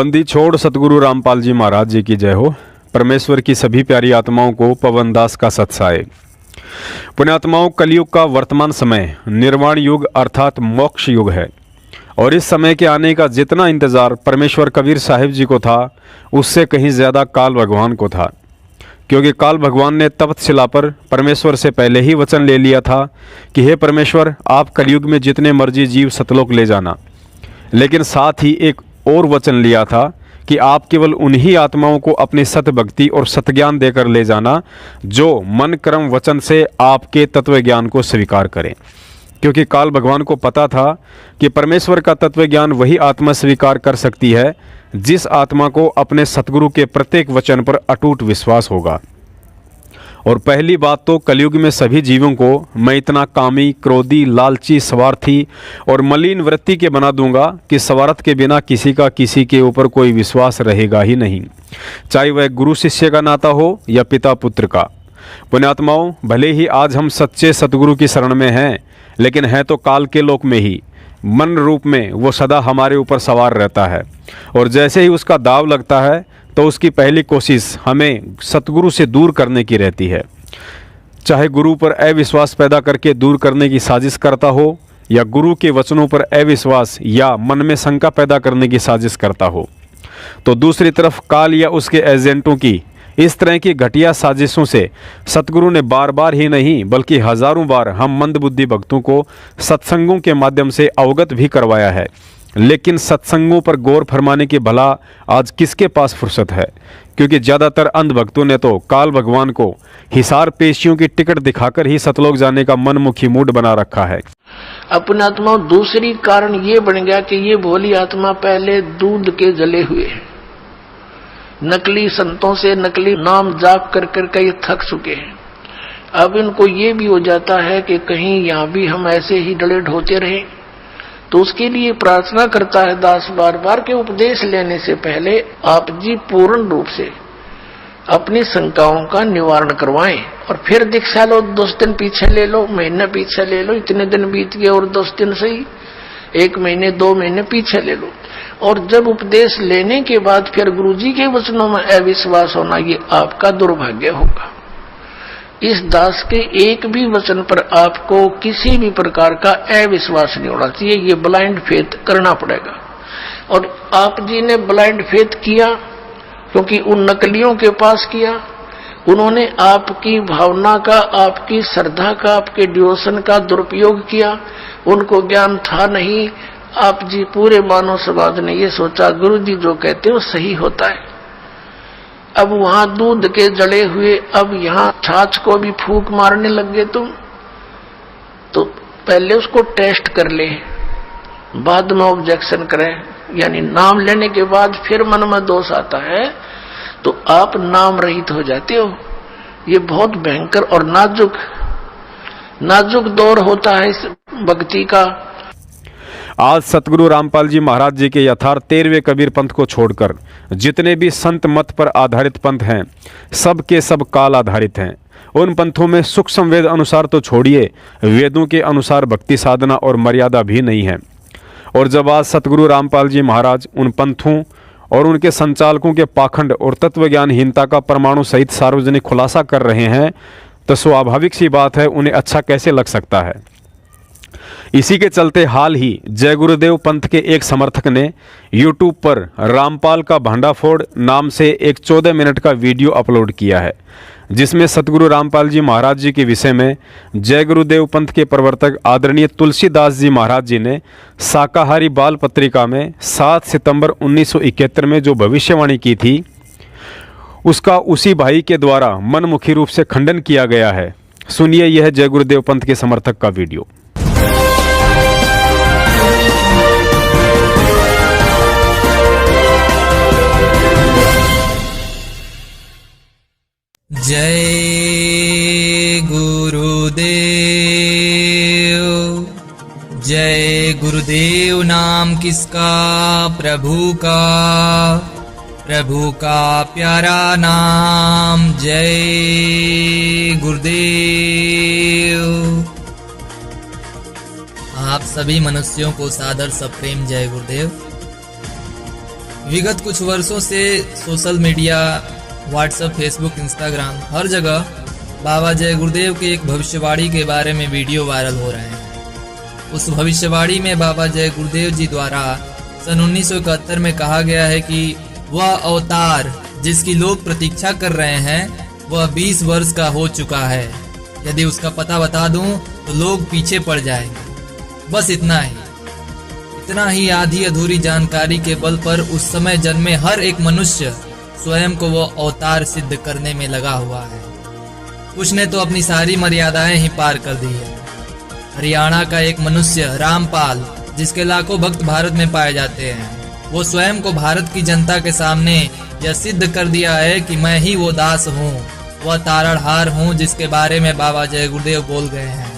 बंदी छोड़ सतगुरु रामपाल जी महाराज जी की जय हो। परमेश्वर की सभी प्यारी आत्माओं को पवन दास का सत्साय। पुण्यात्माओं, कलयुग का वर्तमान समय निर्वाण युग अर्थात मोक्ष युग है और इस समय के आने का जितना इंतजार परमेश्वर कबीर साहिब जी को था उससे कहीं ज़्यादा काल भगवान को था, क्योंकि काल भगवान ने तप्तशिला पर परमेश्वर से पहले ही वचन ले लिया था कि हे परमेश्वर, आप कलयुग में जितने मर्जी जीव सतलोक ले जाना, लेकिन साथ ही एक और वचन लिया था कि आप केवल उन्हीं आत्माओं को अपनी सत भक्ति और सतज्ञान देकर ले जाना जो मन कर्म वचन से आपके तत्व ज्ञान को स्वीकार करें, क्योंकि काल भगवान को पता था कि परमेश्वर का तत्व ज्ञान वही आत्मा स्वीकार कर सकती है जिस आत्मा को अपने सतगुरु के प्रत्येक वचन पर अटूट विश्वास होगा। और पहली बात तो कलयुग में सभी जीवों को मैं इतना कामी, क्रोधी, लालची, स्वार्थी और मलिन वृत्ति के बना दूंगा कि स्वार्थ के बिना किसी का किसी के ऊपर कोई विश्वास रहेगा ही नहीं, चाहे वह गुरु शिष्य का नाता हो या पिता पुत्र का। पुण्यात्माओं, भले ही आज हम सच्चे सतगुरु की शरण में हैं, लेकिन है तो काल के लोक में ही। मन रूप में वो सदा हमारे ऊपर सवार रहता है और जैसे ही उसका दाव लगता है तो उसकी पहली कोशिश हमें सतगुरु से दूर करने की रहती है, चाहे गुरु पर अविश्वास पैदा करके दूर करने की साजिश करता हो या गुरु के वचनों पर अविश्वास या मन में शंका पैदा करने की साजिश करता हो। तो दूसरी तरफ काल या उसके एजेंटों की इस तरह की घटिया साजिशों से सतगुरु ने बार बार ही नहीं बल्कि हजारों बार हम मंदबुद्धि भक्तों को सत्संगों के माध्यम से अवगत भी करवाया है, लेकिन सत्संगों पर गौर फरमाने की भला आज किसके पास फुर्सत है, क्योंकि ज़्यादातर अंध भक्तों ने तो काल भगवान को हिसार पेशियों की टिकट दिखाकर ही सतलोक जाने का मनमुखी मूड बना रखा है। अपनी आत्मा दूसरी कारण ये बन गया कि ये भोली आत्मा पहले दूध के जले हुए हैं, नकली संतों से नकली नाम जाप कर कर के ये थक चुके हैं। अब इनको ये भी हो जाता है कि कहीं यहाँ भी हम ऐसे ही डले ढोते रहे, तो उसके लिए प्रार्थना करता है दास बार बार के उपदेश लेने से पहले आप जी पूर्ण रूप से अपनी शंकाओं का निवारण करवाएं और फिर दीक्षा लो। 10 दिन पीछे ले लो, महीना पीछे ले लो, इतने दिन बीत गए और 10 दिन सही, 1 महीने 2 महीने पीछे ले लो। और जब उपदेश लेने के बाद फिर गुरुजी के वचनों में अविश्वास होना, ये आपका दुर्भाग्य होगा। इस दास के एक भी वचन पर आपको किसी भी प्रकार का अविश्वास नहीं होना चाहिए, ये ब्लाइंड फेथ करना पड़ेगा। और आप जी ने ब्लाइंड फेथ किया क्योंकि उन नकलियों के पास किया, उन्होंने आपकी भावना का, आपकी श्रद्धा का, आपके डिवोशन का दुरुपयोग किया। उनको ज्ञान था नहीं। आप जी पूरे मानव समाज ने ये सोचा गुरु जी जो कहते हैं वो सही होता है। अब वहां दूध के जड़े हुए, अब यहाँ छाछ को भी फूंक मारने लग गए तुम। तो पहले उसको टेस्ट कर ले, बाद में ऑब्जेक्शन करें, यानी नाम लेने के बाद फिर मन में दोष आता है तो आप नाम रहित हो जाते हो। ये बहुत भयंकर और नाजुक दौर होता है इस भक्ति का। आज सतगुरु रामपाल जी महाराज जी के यथार्थ 13वें कबीर पंथ को छोड़कर जितने भी संत मत पर आधारित पंथ हैं, सब के सब काल आधारित हैं। उन पंथों में सूक्ष्म वेद अनुसार तो छोड़िए, वेदों के अनुसार भक्ति साधना और मर्यादा भी नहीं है। और जब आज सतगुरु रामपाल जी महाराज उन पंथों और उनके संचालकों के पाखंड और तत्वज्ञानहीनता का परमाणु सहित सार्वजनिक खुलासा कर रहे हैं, तो स्वाभाविक सी बात है उन्हें अच्छा कैसे लग सकता है। इसी के चलते हाल ही जय गुरुदेव पंथ के एक समर्थक ने YouTube पर रामपाल का भांडाफोड़ नाम से एक 14 मिनट का वीडियो अपलोड किया है, जिसमें सतगुरु रामपाल जी महाराज जी के विषय में जय गुरुदेव पंथ के प्रवर्तक आदरणीय तुलसीदास जी महाराज जी ने शाकाहारी बाल पत्रिका में 7 सितंबर 1971 में जो भविष्यवाणी की थी, उसका उसी भाई के द्वारा मनमुखी रूप से खंडन किया गया है। सुनिए यह जय गुरुदेव पंथ के समर्थक का वीडियो। जय गुरुदेव, जय गुरुदेव नाम किसका, प्रभु का प्यारा नाम। जय गुरुदेव। आप सभी मनुष्यों को सादर सप्रेम जय गुरुदेव। विगत कुछ वर्षों से social media, WhatsApp, Facebook, Instagram हर जगह बाबा जय गुरुदेव की एक भविष्यवाणी के बारे में वीडियो वायरल हो रहे हैं। उस भविष्यवाणी में बाबा जय गुरुदेव जी द्वारा सन 1971 में कहा गया है कि वह अवतार जिसकी लोग प्रतीक्षा कर रहे हैं वह 20 वर्ष का हो चुका है। यदि उसका पता बता दूं तो लोग पीछे पड़ जाएंगे। बस इतना ही आधी अधूरी जानकारी के बल पर उस समय जन्मे हर एक मनुष्य स्वयं को वो अवतार सिद्ध करने में लगा हुआ है। कुछ ने तो अपनी सारी मर्यादाएं ही पार कर दी है। हरियाणा का एक मनुष्य रामपाल, जिसके लाखों भक्त भारत में पाए जाते हैं, वो स्वयं को भारत की जनता के सामने यह सिद्ध कर दिया है कि मैं ही वो दास हूँ, वह तारणहार हूँ जिसके बारे में बाबा जय गुरुदेव बोल गए हैं।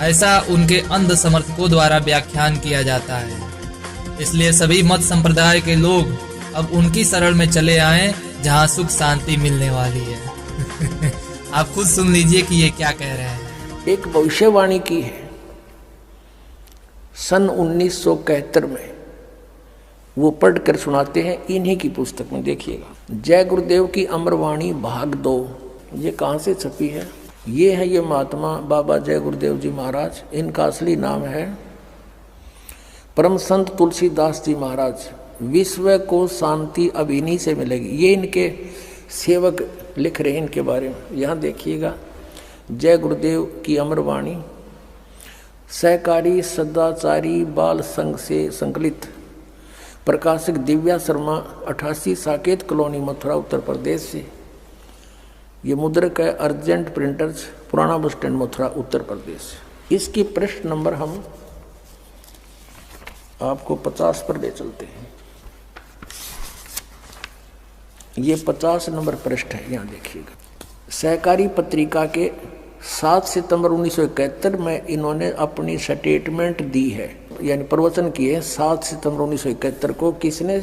ऐसा उनके अंध समर्थकों द्वारा व्याख्यान किया जाता है। इसलिए सभी मत संप्रदाय के लोग अब उनकी शरण में चले आए जहां सुख शांति मिलने वाली है। आप खुद सुन लीजिए कि ये क्या कह रहे हैं। एक भविष्यवाणी की है सन 1971 में, वो पढ़कर सुनाते हैं इन्हीं की पुस्तक में। देखिएगा, जय गुरुदेव की अमरवाणी भाग 2। ये कहाँ से छपी है? ये है ये महात्मा बाबा जय गुरुदेव जी महाराज। इनका असली नाम है परम संत तुलसीदास जी महाराज। विश्व को शांति अब इन्हीं से मिलेगी। ये इनके सेवक लिख रहे हैं इनके बारे में। यहाँ देखिएगा, जय गुरुदेव की अमरवाणी सहकारी सदाचारी बाल संघ से संकलित, प्रकाशक दिव्या शर्मा, 88 साकेत कॉलोनी, मथुरा, उत्तर प्रदेश से। ये मुद्रक है अर्जेंट प्रिंटर्स, पुराना बस स्टैंड, मथुरा, उत्तर प्रदेश। इसकी पृष्ठ नंबर हम आपको 50 पर ले चलते हैं। ये 50 नंबर पृष्ठ है। यहाँ देखिएगा, सहकारी पत्रिका के 7 सितंबर 1971 में इन्होंने अपनी स्टेटमेंट दी है, यानी प्रवचन किए 7 सितंबर 1971 को। किसने?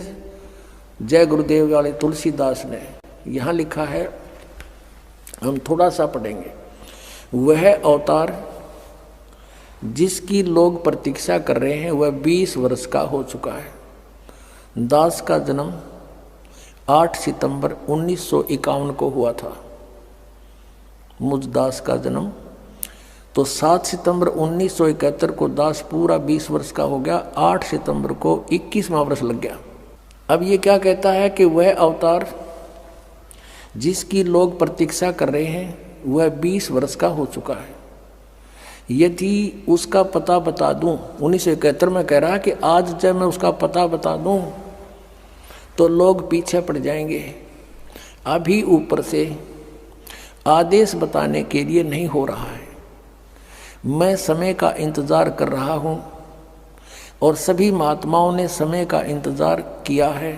जय गुरुदेव वाले तुलसीदास ने। यहाँ लिखा है, हम थोड़ा सा पढ़ेंगे। वह अवतार जिसकी लोग प्रतीक्षा कर रहे हैं वह 20 वर्ष का हो चुका है। दास का जन्म 8 सितंबर 1951 को हुआ था। मुझ दास का जन्म तो 7 सितंबर 1971 को दास पूरा 20 वर्ष का हो गया। 8 सितंबर को 21वां वर्ष लग गया। अब ये क्या कहता है कि वह अवतार जिसकी लोग प्रतीक्षा कर रहे हैं वह 20 वर्ष का हो चुका है। यदि उसका पता बता दूं, 1971 में कह रहा है कि आज जब मैं उसका पता बता दूं तो लोग पीछे पड़ जाएंगे। अभी ऊपर से आदेश बताने के लिए नहीं हो रहा है। मैं समय का इंतज़ार कर रहा हूं और सभी महात्माओं ने समय का इंतज़ार किया है।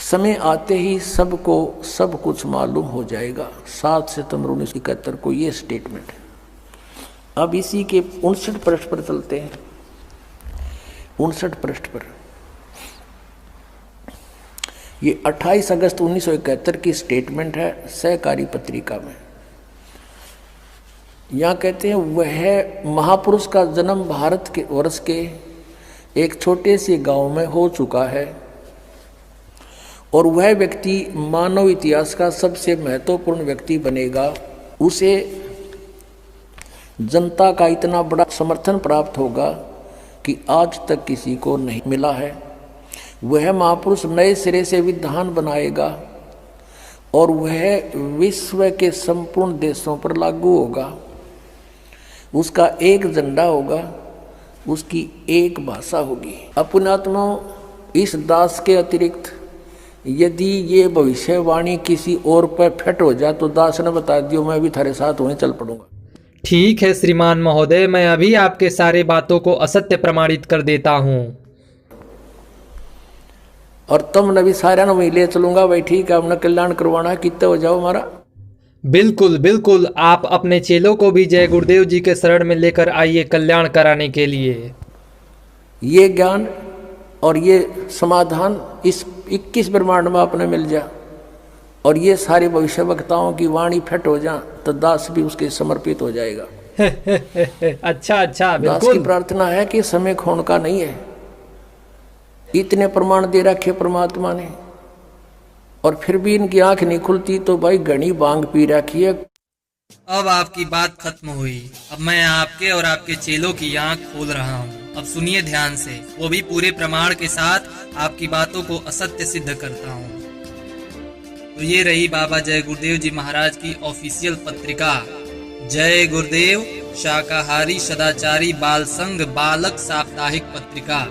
समय आते ही सबको सब कुछ मालूम हो जाएगा। 7 सितंबर 1971 को ये स्टेटमेंट है। अब इसी के 59 पृष्ठ पर चलते हैं। 59 पृष्ठ पर ये 28 अगस्त 1971 की स्टेटमेंट है सहकारी पत्रिका में। यहाँ कहते हैं, वह महापुरुष का जन्म भारत के वर्ष के एक छोटे से गांव में हो चुका है और वह व्यक्ति मानव इतिहास का सबसे महत्वपूर्ण व्यक्ति बनेगा। उसे जनता का इतना बड़ा समर्थन प्राप्त होगा कि आज तक किसी को नहीं मिला है। वह महापुरुष नए सिरे से विधान बनाएगा और वह विश्व के संपूर्ण देशों पर लागू होगा। उसका एक झंडा होगा, उसकी एक भाषा होगी। अपनात्मा, इस दास के अतिरिक्त यदि ये भविष्यवाणी किसी और पर फिट हो जाए तो दास ने बता दियो, मैं भी थारे साथ होने चल पड़ूंगा। ठीक है श्रीमान महोदय, मैं अभी आपके सारे बातों को असत्य प्रमाणित कर देता हूँ। और तुम नबी सारा वही ले चलूंगा। भाई ठीक है, हमने कल्याण करवाना, कितने हो जाओ हमारा। बिल्कुल बिल्कुल, आप अपने चेलों को भी जय गुरुदेव जी के शरण में लेकर आइए कल्याण कराने के लिए। ये ज्ञान और ये समाधान इस 21 ब्रह्मांड में अपने मिल जा और ये सारे भविष्य वक्ताओं की वाणी फिट हो जा तो दास भी उसके समर्पित हो जाएगा। अच्छा अच्छा, दास की प्रार्थना है कि समय खोने का नहीं है। इतने प्रमाण दे रखे परमात्मा ने, और फिर भी इनकी आंख नहीं खुलती तो भाई घनी बांग पी रखी है। अब आपकी बात खत्म हुई। अब मैं आपके और आपके चेलों की आंख खोल रहा हूँ। अब सुनिए ध्यान से, वो भी पूरे प्रमाण के साथ आपकी बातों को असत्य सिद्ध करता हूँ। तो ये रही बाबा जय गुरुदेव जी महाराज की ऑफिशियल पत्रिका, जय गुरुदेव शाकाहारी सदाचारी बाल संघ बालक साप्ताहिक पत्रिका,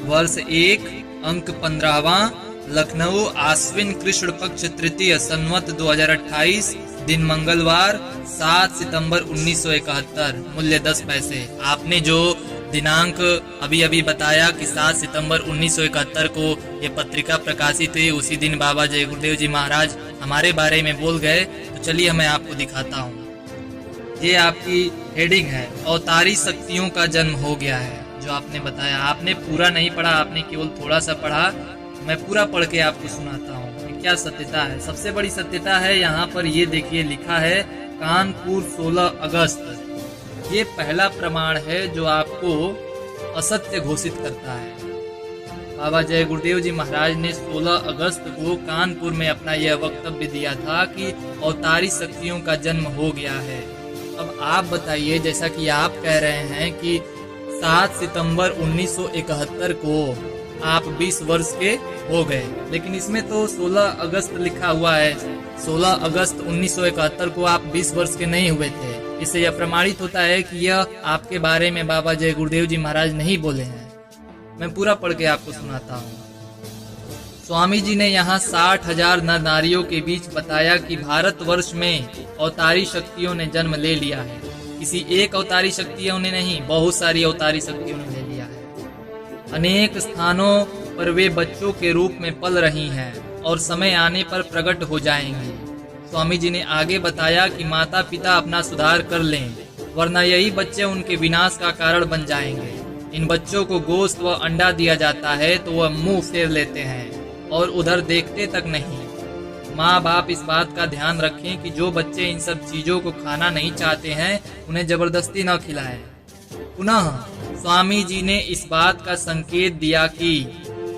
वर्ष 1, अंक 15वां, लखनऊ, आश्विन कृष्ण पक्ष तृतीय, संवत 2028, दिन मंगलवार, 7 सितंबर 1971, मूल्य 10 पैसे। आपने जो दिनांक अभी अभी बताया कि 7 सितंबर 1971 को ये पत्रिका प्रकाशित हुई, उसी दिन बाबा जय गुरुदेव जी महाराज हमारे बारे में बोल गए। तो चलिए मैं आपको दिखाता हूँ। ये आपकी हेडिंग है, अवतारी शक्तियों का जन्म हो गया है। जो आपने बताया, आपने पूरा नहीं पढ़ा, आपने केवल थोड़ा सा पढ़ा। मैं पूरा पढ़ के आपको सुनाता हूँ कि क्या सत्यता है। सबसे बड़ी सत्यता है यहाँ पर, ये देखिए लिखा है कानपुर 16 अगस्त। ये पहला प्रमाण है जो आपको असत्य घोषित करता है। बाबा जय गुरुदेव जी महाराज ने 16 अगस्त को कानपुर में अपना यह वक्तव्य दिया था कि अवतारी शक्तियों का जन्म हो गया है। अब आप बताइए, जैसा कि आप कह रहे हैं कि 7 सितंबर 1971 को आप 20 वर्ष के हो गए, लेकिन इसमें तो 16 अगस्त लिखा हुआ है। 16 अगस्त 1971 को आप 20 वर्ष के नहीं हुए थे। इससे यह प्रमाणित होता है कि यह आपके बारे में बाबा जय गुरुदेव जी महाराज नहीं बोले हैं। मैं पूरा पढ़ के आपको सुनाता हूँ। स्वामी जी ने यहाँ 60,000 नर नारियों के बीच बताया कि भारतवर्ष में अवतारी शक्तियों ने जन्म ले लिया है। किसी एक अवतारी शक्तियों ने नहीं, बहुत सारी अवतारी शक्तियों ने ले लिया है। अनेक स्थानों पर वे बच्चों के रूप में पल रही हैं और समय आने पर प्रकट हो जाएंगी। स्वामी जी ने आगे बताया कि माता पिता अपना सुधार कर लें, वरना यही बच्चे उनके विनाश का कारण बन जाएंगे। इन बच्चों को गोश्त व अंडा दिया जाता है तो वह मुंह फेर लेते हैं और उधर देखते तक नहीं। माँ बाप इस बात का ध्यान रखें कि जो बच्चे इन सब चीजों को खाना नहीं चाहते हैं उन्हें जबरदस्ती न खिलाएं। पुनः स्वामी जी ने इस बात का संकेत दिया कि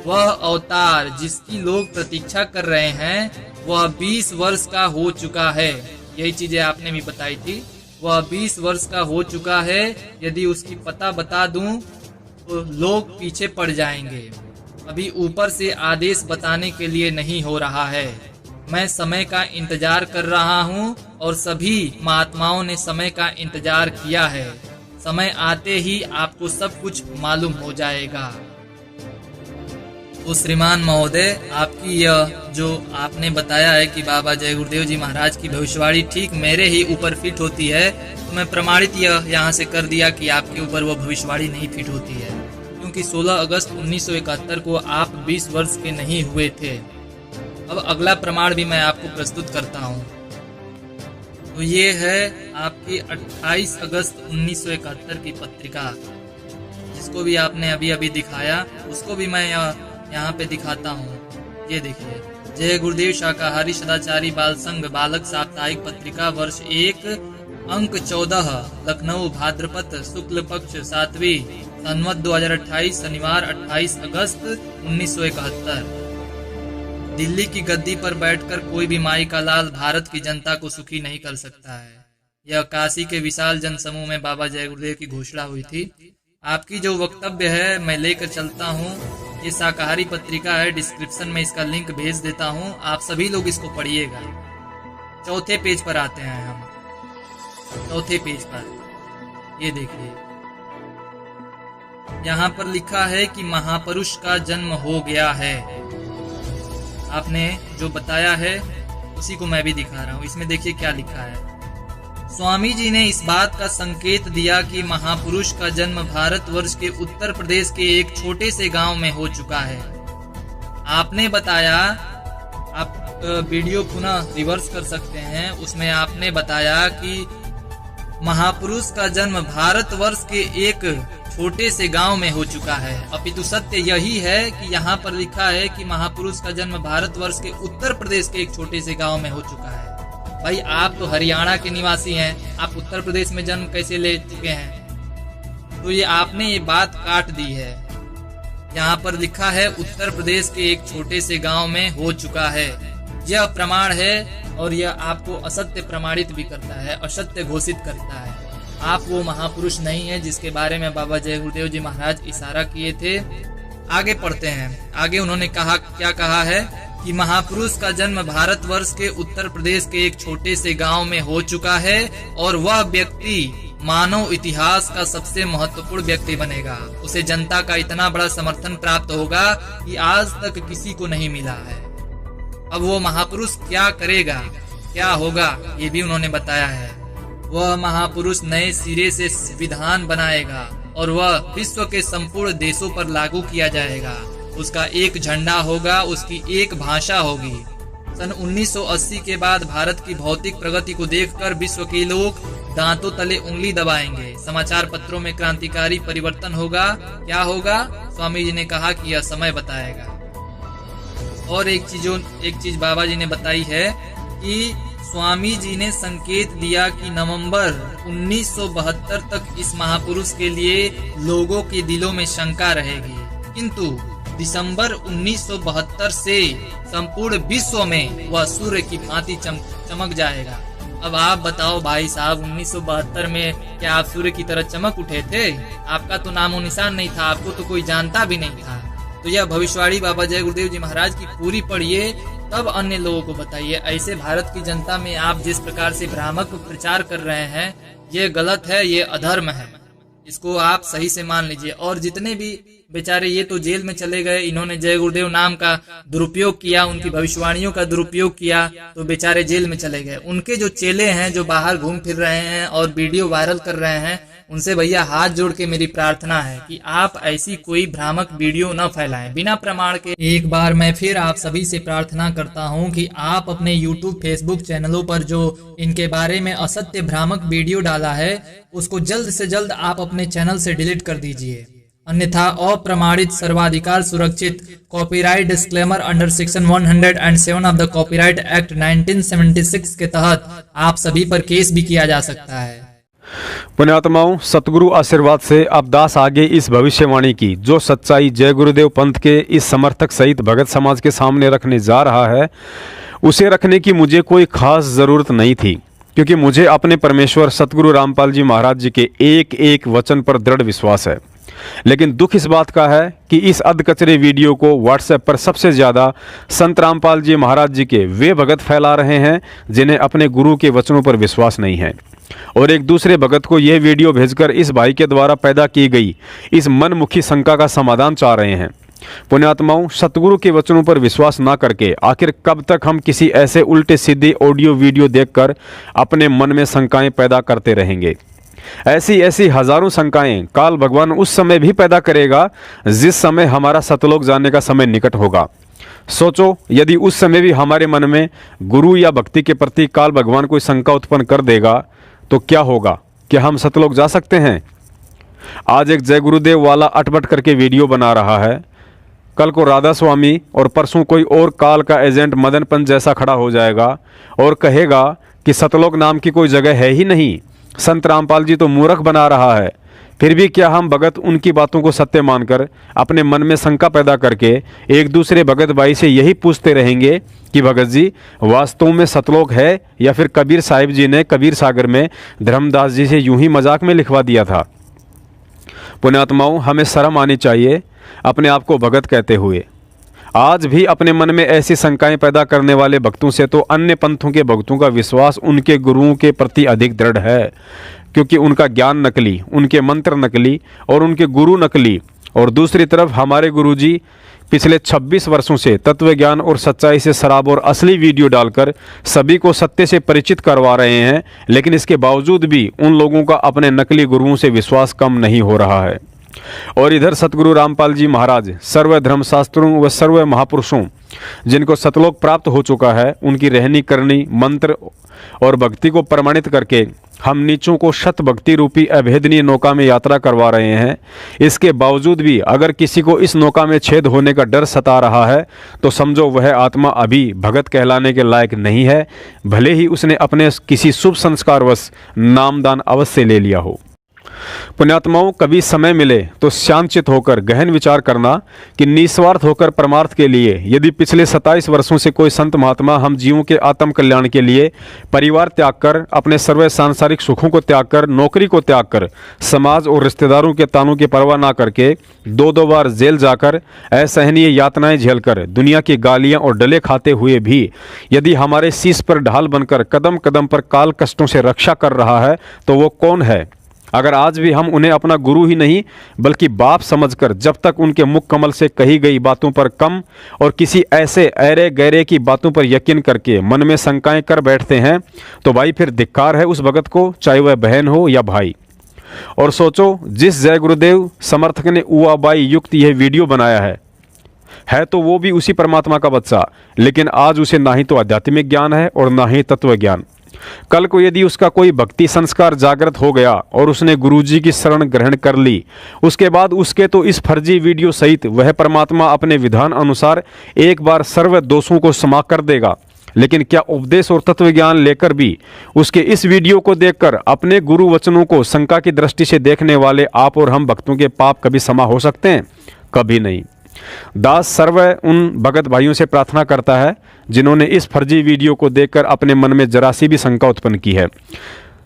वह अवतार जिसकी लोग प्रतीक्षा कर रहे हैं वह 20 वर्ष का हो चुका है। यही चीजें आपने भी बताई थी। वह 20 वर्ष का हो चुका है। यदि उसकी पता बता दूं तो लोग पीछे पड़ जाएंगे। अभी ऊपर से आदेश बताने के लिए नहीं हो रहा है। मैं समय का इंतजार कर रहा हूँ और सभी महात्माओं ने समय का इंतजार किया है। समय आते ही आपको सब कुछ मालूम हो जाएगा। तो श्रीमान महोदय, आपकी यह जो आपने बताया है कि बाबा जय गुरुदेव जी महाराज की भविष्यवाणी ठीक मेरे ही ऊपर फिट होती है, तो मैं प्रमाणित यह यहाँ से कर दिया कि आपके ऊपर वो भविष्यवाणी नहीं फिट होती है, क्योंकि 16 अगस्त 1971 को आप 20 वर्ष के नहीं हुए थे। अब अगला प्रमाण भी मैं आपको प्रस्तुत करता हूँ। तो ये है आपकी 28 अगस्त 1971 की पत्रिका, जिसको भी आपने अभी अभी दिखाया, उसको भी मैं यहाँ पे दिखाता हूँ। ये देखिए, जय गुरुदेव शाकाहारी सदाचारी बाल संघ बालक साप्ताहिक पत्रिका, वर्ष 1, अंक 14, लखनऊ, भाद्रपद शुक्ल पक्ष 7वीं, संवत 2028, शनिवार 28 अगस्त 1971। दिल्ली की गद्दी पर बैठकर कोई भी माई का लाल भारत की जनता को सुखी नहीं कर सकता है। यह काशी के विशाल जनसमूह में बाबा जय गुरुदेव की घोषणा हुई थी। आपकी जो वक्तव्य है मैं लेकर चलता हूँ। ये शाकाहारी पत्रिका है, डिस्क्रिप्शन में इसका लिंक भेज देता हूँ, आप सभी लोग इसको पढ़िएगा। चौथे पेज पर आते हैं हम। चौथे पेज पर ये देखिए, यहाँ पर लिखा है कि महापुरुष का जन्म हो गया है। आपने जो बताया है उसी को मैं भी दिखा रहा हूँ। इसमें देखिए क्या लिखा है। स्वामी जी ने इस बात का संकेत दिया कि महापुरुष का जन्म भारतवर्ष के उत्तर प्रदेश के एक छोटे से गांव में हो चुका है। आपने बताया, आप वीडियो पुनः रिवर्स कर सकते हैं, उसमें आपने बताया कि महापुरुष का जन्म भारतवर्ष के एक छोटे से गांव में हो चुका है। अपितु सत्य यही है कि यहाँ पर लिखा है कि महापुरुष का जन्म भारतवर्ष के उत्तर प्रदेश के एक छोटे से गांव में हो चुका है। भाई, आप तो हरियाणा के निवासी हैं, आप उत्तर प्रदेश में जन्म कैसे ले चुके हैं? तो ये आपने ये बात काट दी है। यहाँ पर लिखा है उत्तर प्रदेश के एक छोटे से गांव में हो चुका है। यह प्रमाण है और यह आपको असत्य प्रमाणित भी करता है, असत्य घोषित करता है। आप वो महापुरुष नहीं है जिसके बारे में बाबा जय गुरुदेव जी महाराज इशारा किए थे। आगे पढ़ते हैं। आगे उन्होंने कहा, क्या कहा है कि महापुरुष का जन्म भारतवर्ष के उत्तर प्रदेश के एक छोटे से गांव में हो चुका है और वह व्यक्ति मानव इतिहास का सबसे महत्वपूर्ण व्यक्ति बनेगा। उसे जनता का इतना बड़ा समर्थन प्राप्त होगा कि आज तक किसी को नहीं मिला है। अब वो महापुरुष क्या करेगा, क्या होगा, ये भी उन्होंने बताया है। वह महापुरुष नए सिरे से विधान बनाएगा और वह विश्व के संपूर्ण देशों पर लागू किया जाएगा। उसका एक झंडा होगा, उसकी एक भाषा होगी। सन 1980 के बाद भारत की भौतिक प्रगति को देखकर विश्व के लोग दांतों तले उंगली दबाएंगे। समाचार पत्रों में क्रांतिकारी परिवर्तन होगा। क्या होगा? स्वामी जी ने कहा कि यह समय बताएगा। और एक चीज बाबा जी ने बताई है कि स्वामी जी ने संकेत दिया कि नवंबर 1972 तक इस महापुरुष के लिए लोगों के दिलों में शंका रहेगी, किंतु दिसंबर 1972 से संपूर्ण विश्व में वह सूर्य की भांति चमक जाएगा। अब आप बताओ भाई साहब, 1972 में क्या आप सूर्य की तरह चमक उठे थे? आपका तो नामो निशान नहीं था, आपको तो कोई जानता भी नहीं था। तो यह भविष्यवाणी बाबा जय गुरुदेव जी महाराज की पूरी पढ़िए, तब अन्य लोगों को बताइए। ऐसे भारत की जनता में आप जिस प्रकार से भ्रामक प्रचार कर रहे हैं, ये गलत है, ये अधर्म है। इसको आप सही से मान लीजिए। और जितने भी बेचारे, ये तो जेल में चले गए, इन्होंने जय गुरुदेव नाम का दुरुपयोग किया, उनकी भविष्यवाणियों का दुरुपयोग किया, तो बेचारे जेल में चले गए। उनके जो चेले हैं, जो बाहर घूम फिर रहे हैं और वीडियो वायरल कर रहे हैं, उनसे भैया हाथ जोड़ के मेरी प्रार्थना है कि आप ऐसी कोई भ्रामक वीडियो न फैलाएं बिना प्रमाण के। एक बार मैं फिर आप सभी से प्रार्थना करता हूं कि आप अपने YouTube, Facebook चैनलों पर जो इनके बारे में असत्य भ्रामक वीडियो डाला है, उसको जल्द से जल्द आप अपने चैनल से डिलीट कर दीजिए। अन्यथा अप्रमाणित, सर्वाधिकार सुरक्षित, copyright disclaimer under section 107 of the copyright act 1976 के तहत आप सभी पर केस भी किया जा सकता है। पुण्यात्माओं, सतगुरु आशीर्वाद से अब दास आगे इस भविष्यवाणी की जो सच्चाई जय गुरुदेव पंथ के इस समर्थक सहित भगत समाज के सामने रखने जा रहा है, उसे रखने की मुझे कोई खास जरूरत नहीं थी, क्योंकि मुझे अपने परमेश्वर सतगुरु रामपाल जी महाराज जी के एक एक वचन पर दृढ़ विश्वास है। लेकिन दुख इस बात का है कि इस अधकचरे वीडियो को व्हाट्सएप पर सबसे ज़्यादा संत रामपाल जी महाराज जी के वे भगत फैला रहे हैं जिन्हें अपने गुरु के वचनों पर विश्वास नहीं है, और एक दूसरे भगत को यह वीडियो भेजकर इस भाई के द्वारा पैदा की गई इस मनमुखी शंका का समाधान चाह रहे हैं। पुण्यात्माओं, सतगुरु के वचनों पर विश्वास ना करके आखिर कब तक हम किसी ऐसे उल्टे सीधे ऑडियो वीडियो देखकर अपने मन में शंकाएं पैदा करते रहेंगे? ऐसी ऐसी हजारों शंकाएं काल भगवान उस समय भी पैदा करेगा जिस समय हमारा सतलोक जाने का समय निकट होगा। सोचो, यदि उस समय भी हमारे मन में गुरु या भक्ति के प्रति काल भगवान कोई शंका उत्पन्न कर देगा तो क्या होगा? क्या हम सतलोक जा सकते हैं? आज एक जय गुरुदेव वाला अटपट करके वीडियो बना रहा है, कल को राधा स्वामी और परसों कोई और काल का एजेंट मदन पंत जैसा खड़ा हो जाएगा और कहेगा कि सतलोक नाम की कोई जगह है ही नहीं, संत रामपाल जी तो मूर्ख बना रहा है। फिर भी क्या हम भगत उनकी बातों को सत्य मानकर अपने मन में शंका पैदा करके एक दूसरे भगत भाई से यही पूछते रहेंगे कि भगत जी वास्तव में सतलोक है, या फिर कबीर साहिब जी ने कबीर सागर में धर्मदास जी से यूं ही मजाक में लिखवा दिया था? पुण्यात्माओं, हमें शर्म आनी चाहिए अपने आप को भगत कहते हुए। आज भी अपने मन में ऐसी शंकाएं पैदा करने वाले भक्तों से तो अन्य पंथों के भक्तों का विश्वास उनके गुरुओं के प्रति अधिक दृढ़ है, क्योंकि उनका ज्ञान नकली, उनके मंत्र नकली और उनके गुरु नकली। और दूसरी तरफ हमारे गुरुजी पिछले 26 वर्षों से तत्व ज्ञान और सच्चाई से शराब और असली वीडियो डालकर सभी को सत्य से परिचित करवा रहे हैं, लेकिन इसके बावजूद भी उन लोगों का अपने नकली गुरुओं से विश्वास कम नहीं हो रहा है। और इधर सतगुरु रामपाल जी महाराज सर्व धर्मशास्त्रों व सर्व महापुरुषों जिनको सतलोक प्राप्त हो चुका है, उनकी रहनी करनी, मंत्र और भक्ति को प्रमाणित करके हम नीचों को शत भक्ति रूपी अभेदनीय नौका में यात्रा करवा रहे हैं। इसके बावजूद भी अगर किसी को इस नौका में छेद होने का डर सता रहा है तो समझो वह आत्मा अभी भगत कहलाने के लायक नहीं है, भले ही उसने अपने किसी शुभ संस्कारवश नामदान अवश्य ले लिया हो। पुण्यात्माओं, कभी समय मिले तो शांतचित होकर गहन विचार करना कि निस्वार्थ होकर परमार्थ के लिए यदि पिछले 27 वर्षों से कोई संत महात्मा हम जीवों के आत्म कल्याण के लिए परिवार त्याग कर, अपने सर्व सांसारिक सुखों को त्याग कर, नौकरी को त्याग कर, समाज और रिश्तेदारों के तानों की परवाह ना करके 2-2 बार जेल जाकर असहनीय यातनाएं झेलकर दुनिया की गालियां और डले खाते हुए भी यदि हमारे शीश पर ढाल बनकर कदम कदम पर काल कष्टों से रक्षा कर रहा है तो वो कौन है? अगर आज भी हम उन्हें अपना गुरु ही नहीं बल्कि बाप समझकर जब तक उनके मुख कमल से कही गई बातों पर कम और किसी ऐसे ऐरे गैरे की बातों पर यकीन करके मन में शंकाएं कर बैठते हैं तो भाई फिर धिक्कार है उस भगत को, चाहे वह बहन हो या भाई। और सोचो, जिस जय गुरुदेव समर्थक ने उआबाई युक्त यह वीडियो बनाया है तो वो भी उसी परमात्मा का बच्चा, लेकिन आज उसे ना ही तो आध्यात्मिक ज्ञान है और ना ही तत्व ज्ञान। कल को यदि उसका कोई भक्ति संस्कार जागृत हो गया और उसने गुरुजी की शरण ग्रहण कर ली, उसके बाद उसके तो इस फर्जी वीडियो सहित वह परमात्मा अपने विधान अनुसार एक बार सर्व दोषों को क्षमा कर देगा। लेकिन क्या उपदेश और तत्व ज्ञान लेकर भी उसके इस वीडियो को देखकर अपने गुरु वचनों को शंका की दृष्टि से देखने वाले आप और हम भक्तों के पाप कभी क्षमा हो सकते हैं? कभी नहीं। दास सर्व उन भगत भाइयों से प्रार्थना करता है जिन्होंने इस फर्जी वीडियो को देखकर अपने मन में जरा सी भी शंका उत्पन्न की है।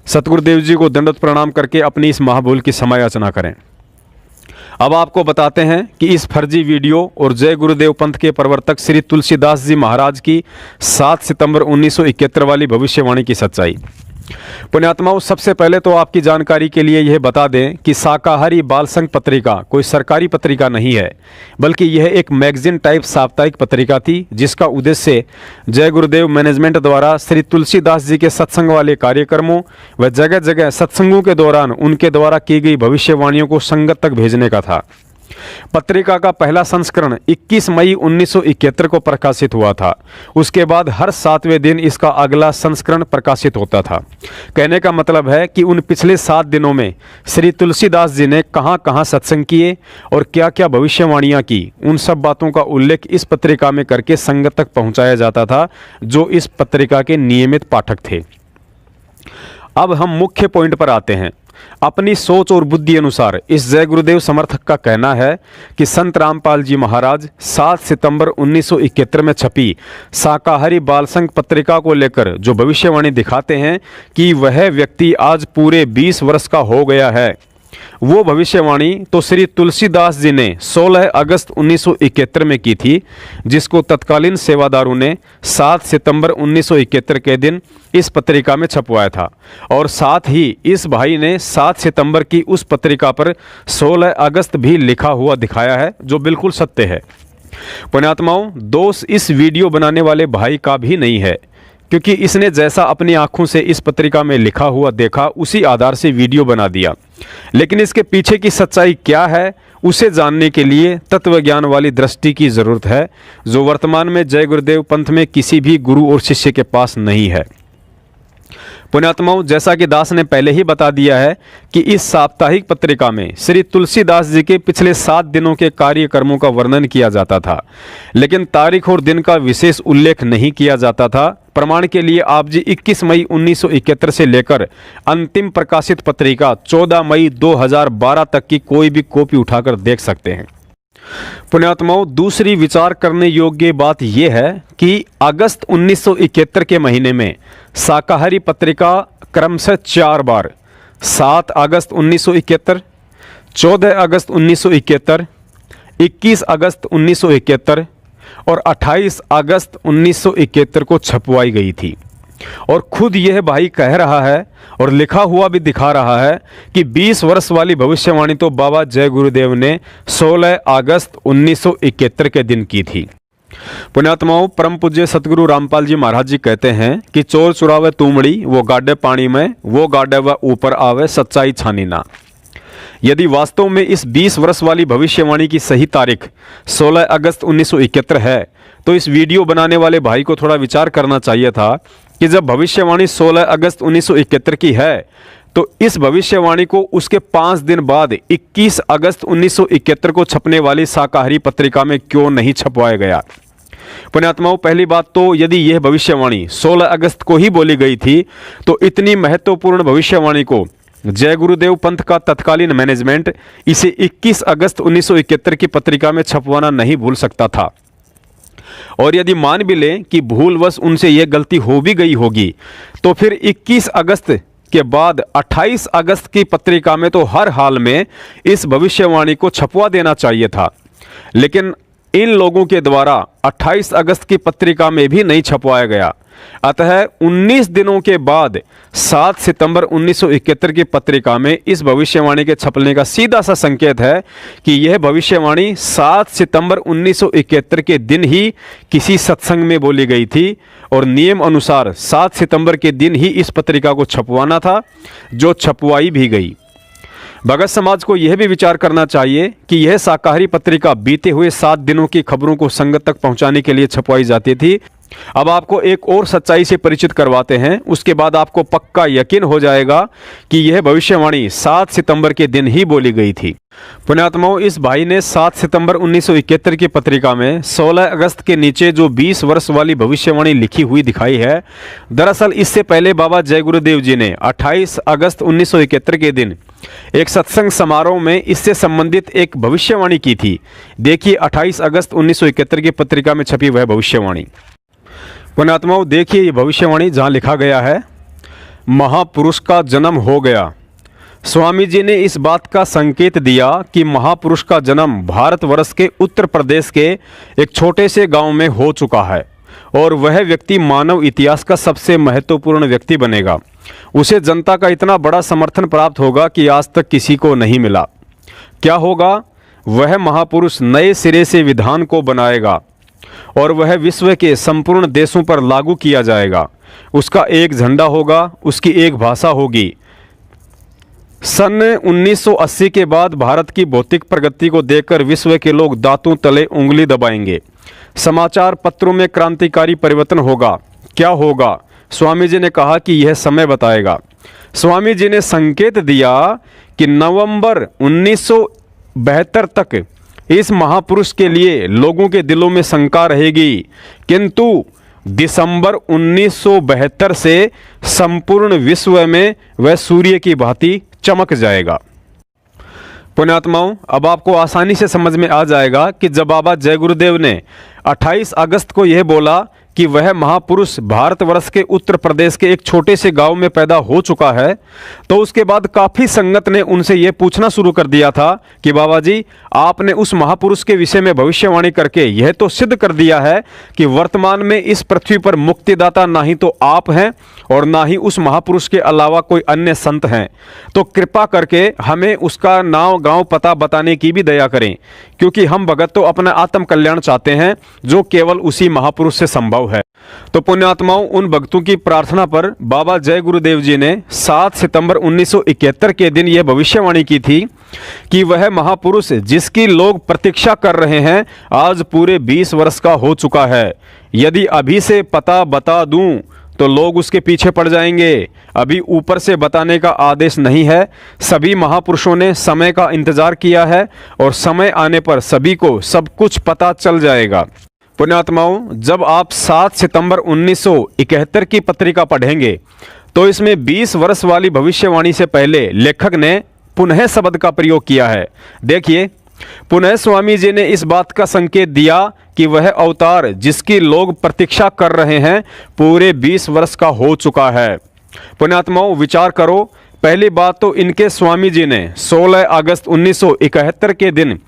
सतगुरुदेव जी को दंडवत प्रणाम करके अपनी इस महाभूल की समायाचना करें। अब आपको बताते हैं कि इस फर्जी वीडियो और जय गुरुदेव पंथ के प्रवर्तक श्री तुलसीदास जी महाराज की 7 सितंबर 1971 वाली भविष्यवाणी की सच्चाई। पुण्यात्माओं, सबसे पहले तो आपकी जानकारी के लिए यह बता दें कि शाकाहारी बाल संघ पत्रिका कोई सरकारी पत्रिका नहीं है, बल्कि यह एक मैगजीन टाइप साप्ताहिक पत्रिका थी जिसका उद्देश्य जय गुरुदेव मैनेजमेंट द्वारा श्री तुलसीदास जी के सत्संग वाले कार्यक्रमों व जगह जगह सत्संगों के दौरान उनके द्वारा की गई भविष्यवाणियों को संगत तक भेजने का था। पत्रिका का पहला संस्करण 21 मई 1971 को प्रकाशित हुआ था। उसके बाद हर 7वें दिन इसका अगला संस्करण प्रकाशित होता था। कहने का मतलब है कि उन पिछले 7 दिनों में श्री तुलसीदास जी ने कहां-कहां सत्संग किए और क्या-क्या भविष्यवाणियां की, उन सब बातों का उल्लेख इस पत्रिका में करके संगत तक पहुंचाया जाता था जो इस पत्रिका के नियमित पाठक थे। अब हम मुख्य पॉइंट पर आते हैं। अपनी सोच और बुद्धि अनुसार इस जय गुरुदेव समर्थक का कहना है कि संत रामपाल जी महाराज 7 सितंबर 1971 में छपी शाकाहारी बाल संघ पत्रिका को लेकर जो भविष्यवाणी दिखाते हैं कि वह व्यक्ति आज पूरे 20 वर्ष का हो गया है, वो भविष्यवाणी तो श्री तुलसीदास जी ने 16 अगस्त 1971 में की थी, जिसको तत्कालीन सेवादारों ने 7 सितंबर 1971 के दिन इस पत्रिका में छपवाया था। और साथ ही इस भाई ने 7 सितंबर की उस पत्रिका पर 16 अगस्त भी लिखा हुआ दिखाया है, जो बिल्कुल सत्य है। पुण्यात्माओं, दोष इस वीडियो बनाने वाले भाई का भी नहीं है, क्योंकि इसने जैसा अपनी आंखों से इस पत्रिका में लिखा हुआ देखा उसी आधार से वीडियो बना दिया। लेकिन इसके पीछे की सच्चाई क्या है, उसे जानने के लिए तत्व ज्ञान वाली दृष्टि की जरूरत है, जो वर्तमान में जय गुरुदेव पंथ में किसी भी गुरु और शिष्य के पास नहीं है। पुण्यात्माओं, जैसा कि दास ने पहले ही बता दिया है कि इस साप्ताहिक पत्रिका में श्री तुलसीदास जी के पिछले 7 दिनों के कार्यक्रमों का वर्णन किया जाता था, लेकिन तारीख और दिन का विशेष उल्लेख नहीं किया जाता था। प्रमाण के लिए आप जी 21 मई 1971 से लेकर अंतिम प्रकाशित पत्रिका 14 मई 2012 तक की कोई भी कॉपी उठाकर देख सकते हैं। पुण्यात्माओं, दूसरी विचार करने योग्य बात यह है कि अगस्त 1971 के महीने में शाकाहारी पत्रिका क्रमशः 4 बार 7 अगस्त 1971, 14 अगस्त 1971, 21 अगस्त 1971 और 28 अगस्त 1971 को छपवाई गई थी। और खुद यह भाई कह रहा है और लिखा हुआ भी दिखा रहा है कि 20 वर्ष वाली भविष्यवाणी तो बाबा जय गुरुदेव ने 16 अगस्त 1971 के दिन की थी। पुण्यात्माओं, परम पूज्य सतगुरु रामपाल जी महाराज जी कहते हैं कि चोर चुरावे तुमड़ी, वो गाड़े पानी में, वो गाड़े व ऊपर आवे, सच्चाई छानी ना। यदि वास्तव में इस 20 वर्ष वाली भविष्यवाणी की सही तारीख 16 अगस्त 1971 है, तो इस वीडियो बनाने वाले भाई को थोड़ा विचार करना चाहिए था कि जब भविष्यवाणी 16 अगस्त 1971 की है, तो इस भविष्यवाणी को उसके 5 दिन बाद 21 अगस्त 1971 को छपने वाली शाकाहारी पत्रिका में क्यों नहीं छपवाया गया। पुण्यात्माओं, पहली बात तो यदि यह भविष्यवाणी 16 अगस्त को ही बोली गई थी, तो इतनी महत्वपूर्ण भविष्यवाणी को जय गुरुदेव पंथ का तत्कालीन मैनेजमेंट इसे 21 अगस्त 1971 की पत्रिका में छपवाना नहीं भूल सकता था। और यदि मान भी लें कि भूलवश उनसे यह गलती हो भी गई होगी, तो फिर 21 अगस्त के बाद 28 अगस्त की पत्रिका में तो हर हाल में इस भविष्यवाणी को छपवा देना चाहिए था। लेकिन इन लोगों के द्वारा 28 अगस्त की पत्रिका में भी नहीं छपवाया गया। अतः 19 दिनों के बाद 7 सितंबर 1971 की पत्रिका में इस भविष्यवाणी के छपने का सीधा सा संकेत है कि यह भविष्यवाणी 7 सितंबर 1971 के दिन ही किसी सत्संग में बोली गई थी और नियम अनुसार 7 सितंबर के दिन ही इस पत्रिका को छपवाना था, जो छपवाई भी गई। भगत समाज को यह भी विचार करना चाहिए कि यह शाकाहारी पत्रिका बीते हुए 7 दिनों की खबरों को संगत तक पहुंचाने के लिए छपवाई जाती थी। अब आपको एक और सच्चाई से परिचित करवाते हैं, उसके बाद आपको पक्का यकीन हो जाएगा कि यह भविष्यवाणी 7 सितंबर के दिन ही बोली गई थी। पुण्यात्माओं, इस भाई ने 7 सितंबर 1971 की पत्रिका में 16 अगस्त के नीचे जो 20 वर्ष वाली भविष्यवाणी लिखी हुई दिखाई है, दरअसल इससे पहले बाबा जय गुरुदेव जी ने 28 अगस्त 1971 के दिन एक सत्संग समारोह में इससे संबंधित एक भविष्यवाणी की थी। देखिए 28 अगस्त 1971 की पत्रिका में छपी वह भविष्यवाणी। पुण्यात्माओं, देखिए ये भविष्यवाणी जहाँ लिखा गया है, महापुरुष का जन्म हो गया। स्वामी जी ने इस बात का संकेत दिया कि महापुरुष का जन्म भारतवर्ष के उत्तर प्रदेश के एक छोटे से गांव में हो चुका है और वह व्यक्ति मानव इतिहास का सबसे महत्वपूर्ण व्यक्ति बनेगा। उसे जनता का इतना बड़ा समर्थन प्राप्त होगा कि आज तक किसी को नहीं मिला। क्या होगा? वह महापुरुष नए सिरे से विधान को बनाएगा और वह विश्व के संपूर्ण देशों पर लागू किया जाएगा। उसका एक झंडा होगा, उसकी एक भाषा होगी। सन 1980 के बाद भारत की भौतिक प्रगति को देखकर विश्व के लोग दांतों तले उंगली दबाएंगे। समाचार पत्रों में क्रांतिकारी परिवर्तन होगा। क्या होगा? स्वामी जी ने कहा कि यह समय बताएगा। स्वामी जी ने संकेत दिया कि नवंबर 1972 तक इस महापुरुष के लिए लोगों के दिलों में शंका रहेगी, किंतु दिसंबर 1972 से संपूर्ण विश्व में वह सूर्य की भांति चमक जाएगा। पुण्यात्माओं, अब आपको आसानी से समझ में आ जाएगा कि जब बाबा जय गुरुदेव ने 28 अगस्त को यह बोला कि वह महापुरुष भारतवर्ष के उत्तर प्रदेश के एक छोटे से गांव में पैदा हो चुका है, तो उसके बाद काफ़ी संगत ने उनसे यह पूछना शुरू कर दिया था कि बाबा जी, आपने उस महापुरुष के विषय में भविष्यवाणी करके यह तो सिद्ध कर दिया है कि वर्तमान में इस पृथ्वी पर मुक्तिदाता ना ही तो आप हैं और ना ही उस महापुरुष के अलावा कोई अन्य संत हैं, तो कृपा करके हमें उसका नाम गांव पता बताने की भी दया करें, क्योंकि हम भगत तो अपना आत्म कल्याण चाहते हैं जो केवल उसी महापुरुष से संभव है। तो पुण्यात्माओं, उन भक्तों की प्रार्थना पर बाबा जय गुरुदेव जी ने 7 सितंबर 1971 के दिन यह भविष्यवाणी की थी कि वह महापुरुष जिसकी लोग प्रतीक्षा कर रहे हैं आज पूरे 20 वर्ष का हो चुका है। यदि अभी से पता बता दूं तो लोग उसके पीछे पड़ जाएंगे। अभी ऊपर से बताने का आदेश नहीं है। सभी महापुरुषों ने समय का इंतजार किया है और समय आने पर सभी को सब कुछ पता चल जाएगा। पुण्यात्माओं, जब आप 7 सितंबर 1971 की पत्रिका पढ़ेंगे तो इसमें 20 वर्ष वाली भविष्यवाणी से पहले लेखक ने पुनः शब्द का प्रयोग किया है। देखिए, पुनः स्वामी जी ने इस बात का संकेत दिया कि वह अवतार जिसकी लोग प्रतीक्षा कर रहे हैं पूरे 20 वर्ष का हो चुका है। पुण्यात्माओं, विचार करो, पहली बात तो इनके स्वामी जी ने 16 अगस्त 1971 के दिन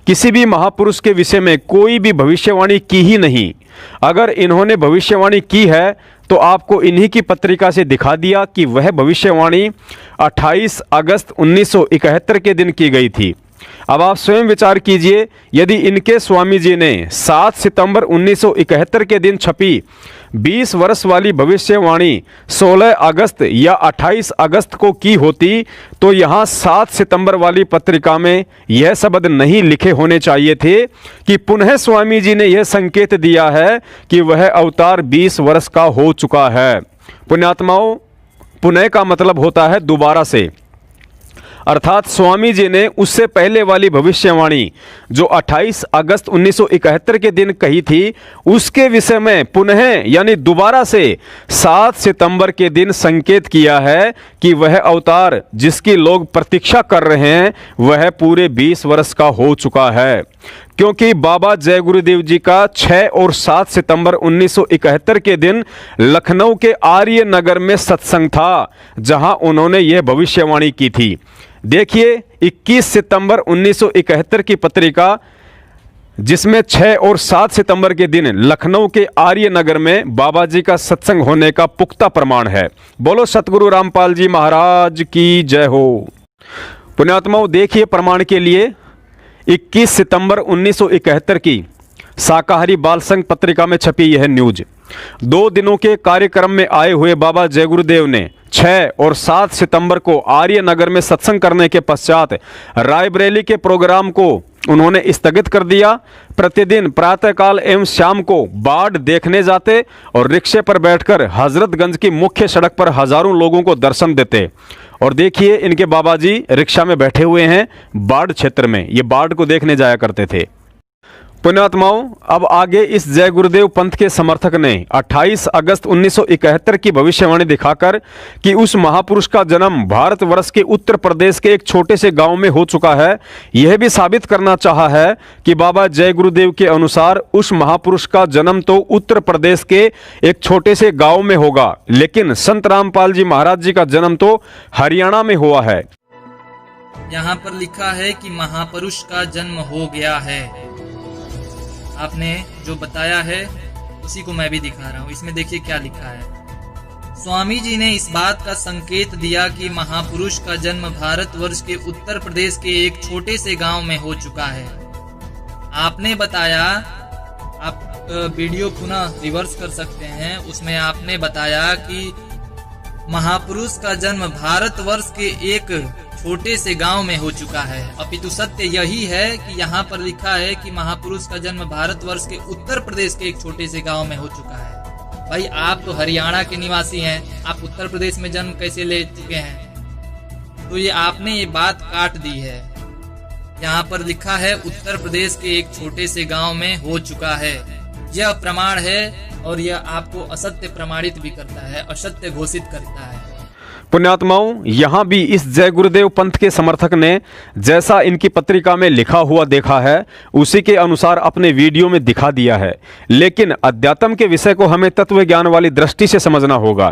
किसी भी महापुरुष के विषय में कोई भी भविष्यवाणी की ही नहीं। अगर इन्होंने भविष्यवाणी की है तो आपको इन्हीं की पत्रिका से दिखा दिया कि वह भविष्यवाणी 28 अगस्त 1971 के दिन की गई थी। अब आप स्वयं विचार कीजिए, यदि इनके स्वामी जी ने 7 सितंबर 1971 के दिन छपी 20 वर्ष वाली भविष्यवाणी 16 अगस्त या 28 अगस्त को की होती तो यहाँ 7 सितंबर वाली पत्रिका में यह शब्द नहीं लिखे होने चाहिए थे कि पुनः स्वामी जी ने यह संकेत दिया है कि वह अवतार 20 वर्ष का हो चुका है। पुण्यात्माओं, पुनः का मतलब होता है दोबारा से। अर्थात स्वामी जी ने उससे पहले वाली भविष्यवाणी जो 28 अगस्त 1971 के दिन कही थी, उसके विषय में पुनः यानी दोबारा से 7 सितंबर के दिन संकेत किया है कि वह अवतार जिसकी लोग प्रतीक्षा कर रहे हैं वह पूरे 20 वर्ष का हो चुका है। क्योंकि बाबा जय गुरुदेव जी का 6 और 7 सितंबर 1971 के दिन लखनऊ के आर्य नगर में सत्संग था, जहां उन्होंने यह भविष्यवाणी की थी। देखिए 21 सितंबर 1971 की पत्रिका, जिसमें 6 और 7 सितंबर के दिन लखनऊ के आर्य नगर में बाबा जी का सत्संग होने का पुख्ता प्रमाण है। बोलो सतगुरु रामपाल जी महाराज की जय हो। पुण्यात्माओं, देखिए प्रमाण के लिए 21 सितंबर 1971 की शाकाहारी बाल संघ पत्रिका में छपी यह न्यूज। 2 दिनों के कार्यक्रम में आए हुए बाबा जय गुरुदेव ने 6 और 7 सितंबर को आर्य नगर में सत्संग करने के पश्चात रायबरेली के प्रोग्राम को उन्होंने स्थगित कर दिया। प्रतिदिन प्रातःकाल एवं शाम को बाढ़ देखने जाते और रिक्शे पर बैठकर हजरतगंज की मुख्य सड़क पर हजारों लोगों को दर्शन देते। और देखिए इनके बाबा जी रिक्शा में बैठे हुए हैं बाढ़ क्षेत्र में, ये बाढ़ को देखने जाया करते थे। पुण्यात्माओं, अब आगे इस जय गुरुदेव पंथ के समर्थक ने 28 अगस्त 1971 की भविष्यवाणी दिखाकर कि उस महापुरुष का जन्म भारतवर्ष के उत्तर प्रदेश के एक छोटे से गांव में हो चुका है, यह भी साबित करना चाहा है कि बाबा जय गुरुदेव के अनुसार उस महापुरुष का जन्म तो उत्तर प्रदेश के एक छोटे से गांव में होगा, लेकिन संत रामपाल जी महाराज जी का जन्म तो हरियाणा में हुआ है। यहाँ पर लिखा है कि महापुरुष का जन्म हो गया है। आपने जो बताया है उसी को मैं भी दिखा रहा हूँ। इसमें देखिए क्या लिखा है। स्वामी जी ने इस बात का संकेत दिया कि महापुरुष का जन्म भारतवर्ष के उत्तर प्रदेश के एक छोटे से गांव में हो चुका है। आपने बताया, आप वीडियो पुनः रिवर्स कर सकते हैं, उसमें आपने बताया कि महापुरुष का जन्म भारतवर्ष के एक छोटे से गांव में हो चुका है। अपितु सत्य यही है कि यहाँ पर लिखा है कि महापुरुष का जन्म भारतवर्ष के उत्तर प्रदेश के एक छोटे से गांव में हो चुका है। भाई आप तो हरियाणा के निवासी हैं, आप उत्तर प्रदेश में जन्म कैसे ले चुके हैं? तो ये आपने ये बात काट दी है। यहाँ पर लिखा है उत्तर प्रदेश के एक छोटे से गांव में हो चुका है। यह प्रमाण है और यह आपको असत्य प्रमाणित भी करता है, असत्य घोषित करता है। पुण्यात्माओं, यहां भी इस जय गुरुदेव पंथ के समर्थक ने जैसा इनकी पत्रिका में लिखा हुआ देखा है उसी के अनुसार अपने वीडियो में दिखा दिया है, लेकिन अध्यात्म के विषय को हमें तत्व ज्ञान वाली दृष्टि से समझना होगा,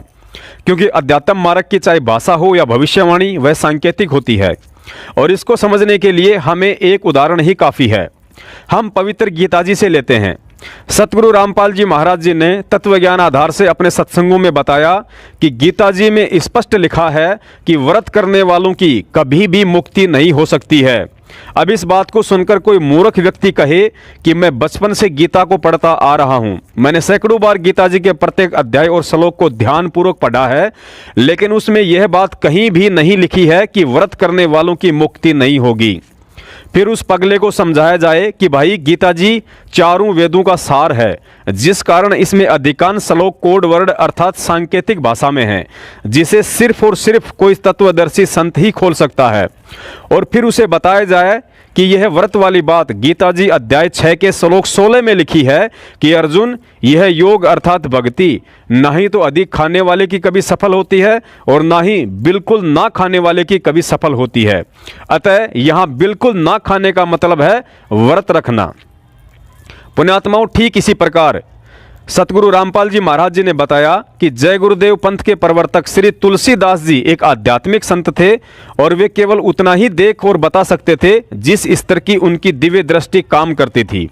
क्योंकि अध्यात्म मार्ग की चाहे भाषा हो या भविष्यवाणी वह सांकेतिक होती है। और इसको समझने के लिए हमें एक उदाहरण ही काफी है। हम पवित्र गीता जी से लेते हैं। सतगुरु रामपाल जी महाराज जी ने तत्वज्ञान आधार से अपने सत्संगों में बताया कि गीता जी में स्पष्ट लिखा है कि व्रत करने वालों की कभी भी मुक्ति नहीं हो सकती है। अब इस बात को सुनकर कोई मूर्ख व्यक्ति कहे कि मैं बचपन से गीता को पढ़ता आ रहा हूं, मैंने सैकड़ों बार गीता जी के प्रत्येक अध्याय और श्लोक को ध्यानपूर्वक पढ़ा है, लेकिन उसमें यह बात कहीं भी नहीं लिखी है कि व्रत करने वालों की मुक्ति नहीं होगी। फिर उस पगले को समझाया जाए कि भाई गीता जी चारों वेदों का सार है, जिस कारण इसमें अधिकांश श्लोक कोड वर्ड अर्थात सांकेतिक भाषा में है, जिसे सिर्फ और सिर्फ कोई तत्वदर्शी संत ही खोल सकता है। और फिर उसे बताया जाए कि यह व्रत वाली बात गीता जी अध्याय 6 के श्लोक 16 में लिखी है कि अर्जुन, यह योग अर्थात भक्ति ना ही तो अधिक खाने वाले की कभी सफल होती है और ना ही बिल्कुल ना खाने वाले की कभी सफल होती है। अतः यहाँ बिल्कुल ना खाने का मतलब है व्रत रखना। पुण्यात्माओं, ठीक इसी प्रकार सतगुरु रामपाल जी महाराज जी ने बताया कि जय गुरुदेव पंथ के प्रवर्तक श्री तुलसीदास जी एक आध्यात्मिक संत थे और वे केवल उतना ही देख और बता सकते थे जिस स्तर की उनकी दिव्य दृष्टि काम करती थी।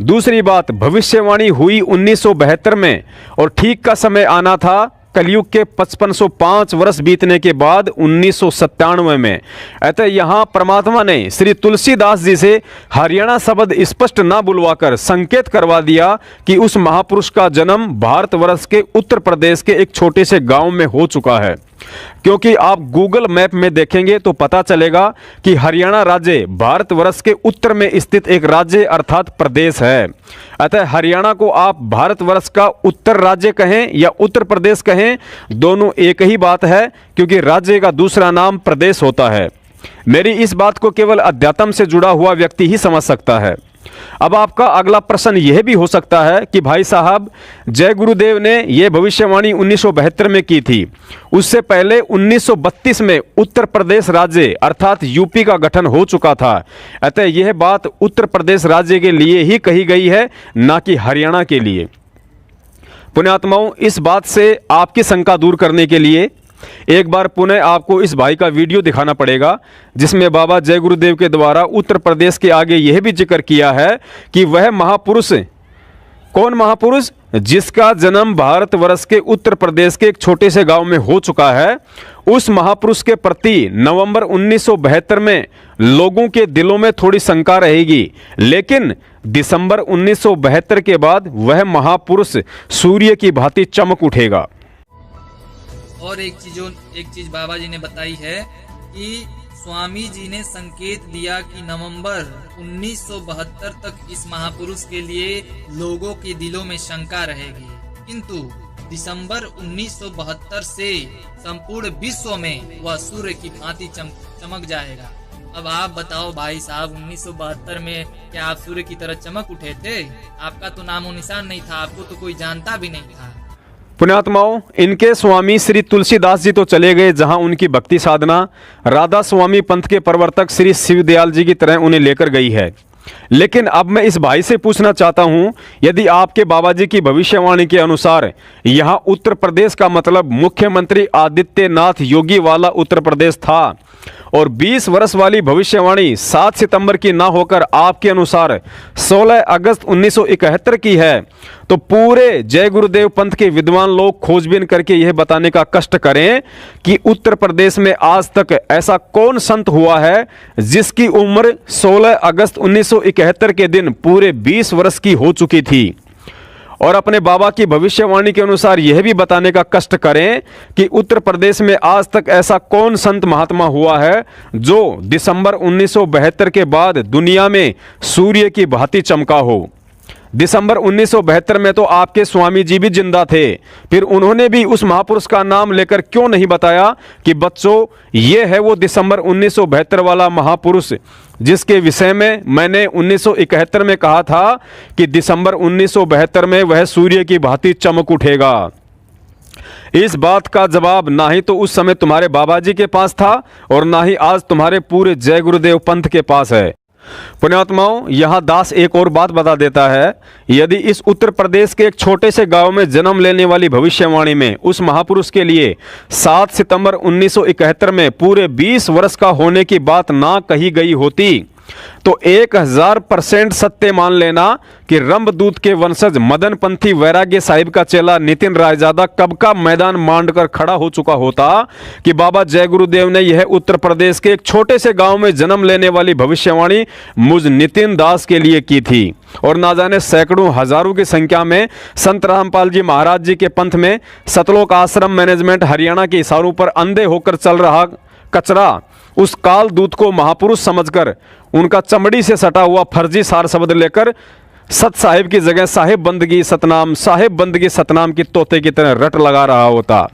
दूसरी बात, भविष्यवाणी हुई 1972 में और ठीक का समय आना था कलयुग के 5505 वर्ष बीतने के बाद 1997 में। अतः यहाँ परमात्मा ने श्री तुलसीदास जी से हरियाणा शब्द स्पष्ट ना बुलवाकर संकेत करवा दिया कि उस महापुरुष का जन्म भारतवर्ष के उत्तर प्रदेश के एक छोटे से गांव में हो चुका है। क्योंकि आप गूगल मैप में देखेंगे तो पता चलेगा कि हरियाणा राज्य भारतवर्ष के उत्तर में स्थित एक राज्य अर्थात प्रदेश है। अतः हरियाणा को आप भारतवर्ष का उत्तर राज्य कहें या उत्तर प्रदेश कहें, दोनों एक ही बात है, क्योंकि राज्य का दूसरा नाम प्रदेश होता है। मेरी इस बात को केवल अध्यात्म से जुड़ा हुआ व्यक्ति ही समझ सकता है। अब आपका अगला प्रश्न यह भी हो सकता है कि भाई साहब, जय गुरुदेव ने यह भविष्यवाणी 1972 में की थी, उससे पहले 1932 में उत्तर प्रदेश राज्य अर्थात यूपी का गठन हो चुका था, अतः यह बात उत्तर प्रदेश राज्य के लिए ही कही गई है, ना कि हरियाणा के लिए। पुण्यात्माओं, इस बात से आपकी शंका दूर करने के लिए एक बार पुनः आपको इस भाई का वीडियो दिखाना पड़ेगा, जिसमें बाबा जय गुरुदेव के द्वारा उत्तर प्रदेश के आगे यह भी जिक्र किया है कि वह महापुरुष, कौन महापुरुष, जिसका जन्म भारतवर्ष के उत्तर प्रदेश के एक छोटे से गांव में हो चुका है, उस महापुरुष के प्रति नवंबर 1972 में लोगों के दिलों में थोड़ी शंका रहेगी, लेकिन दिसंबर 1972 के बाद वह महापुरुष सूर्य की भांति चमक उठेगा। और एक चीज बाबा जी ने बताई है कि स्वामी जी ने संकेत दिया कि नवंबर 1972 तक इस महापुरुष के लिए लोगों के दिलों में शंका रहेगी, किंतु दिसंबर 1972 से संपूर्ण विश्व में वह सूर्य की भांति चमक जाएगा। अब आप बताओ भाई साहब, 1972 में क्या आप सूर्य की तरह चमक उठे थे? आपका तो नामो निशान नहीं था, आपको तो कोई जानता भी नहीं था। पुण्यात्माओं, इनके स्वामी श्री तुलसीदास जी तो चले गए, जहां उनकी भक्ति साधना राधा स्वामी पंथ के प्रवर्तक श्री शिवदयाल जी की तरह उन्हें लेकर गई है। लेकिन अब मैं इस भाई से पूछना चाहता हूं, यदि आपके बाबा जी की भविष्यवाणी के अनुसार यहां उत्तर प्रदेश का मतलब मुख्यमंत्री आदित्यनाथ योगी वाला उत्तर प्रदेश था और 20 वर्ष वाली भविष्यवाणी 7 सितंबर की ना होकर आपके अनुसार 16 अगस्त 1971 की है, तो पूरे जय गुरुदेव पंथ के विद्वान लोग खोजबीन करके यह बताने का कष्ट करें कि उत्तर प्रदेश में आज तक ऐसा कौन संत हुआ है जिसकी उम्र 16 अगस्त 1971 के दिन पूरे 20 वर्ष की हो चुकी थी। और अपने बाबा की भविष्यवाणी के अनुसार यह भी बताने का कष्ट करें कि उत्तर प्रदेश में आज तक ऐसा कौन संत महात्मा हुआ है जो दिसंबर 1972 के बाद दुनिया में सूर्य की भांति चमका हो। दिसंबर 1972 में तो आपके स्वामी जी भी जिंदा थे, फिर उन्होंने भी उस महापुरुष का नाम लेकर क्यों नहीं बताया कि बच्चों, ये है वो दिसंबर 1972 वाला महापुरुष जिसके विषय में मैंने 1971 में कहा था कि दिसंबर 1972 में वह सूर्य की भांति चमक उठेगा। इस बात का जवाब ना ही तो उस समय तुम्हारे बाबा जी के पास था और ना ही आज तुम्हारे पूरे जय गुरुदेव पंथ के पास है। पुण्यात्माओं, यहां दास एक और बात बता देता है, यदि इस उत्तर प्रदेश के एक छोटे से गांव में जन्म लेने वाली भविष्यवाणी में उस महापुरुष के लिए 7 सितंबर 1971 में पूरे 20 वर्ष का होने की बात ना कही गई होती तो 1000% सत्य मान लेना कि रंभदूत के वंशज मदन पंथी वैराग्य साहिब का चेला नितिन रायजादा कब का मैदान मांड कर खड़ा हो चुका होता कि बाबा जय गुरुदेव ने यह उत्तर प्रदेश के एक छोटे से गांव में जन्म लेने वाली भविष्यवाणी मुझ नितिन दास के लिए की थी। और ना जाने सैकड़ों हजारों की संख्या में संत रामपाल जी महाराज जी के पंथ में सतलोक आश्रम मैनेजमेंट हरियाणा के इशारों पर अंधे होकर चल रहा कचरा उस काल दूत को महापुरुष समझकर उनका चमड़ी से सटा हुआ फर्जी सार शब्द लेकर सत साहिब की जगह साहिब बंदगी सतनाम की तोते की तरह रट लगा रहा होता।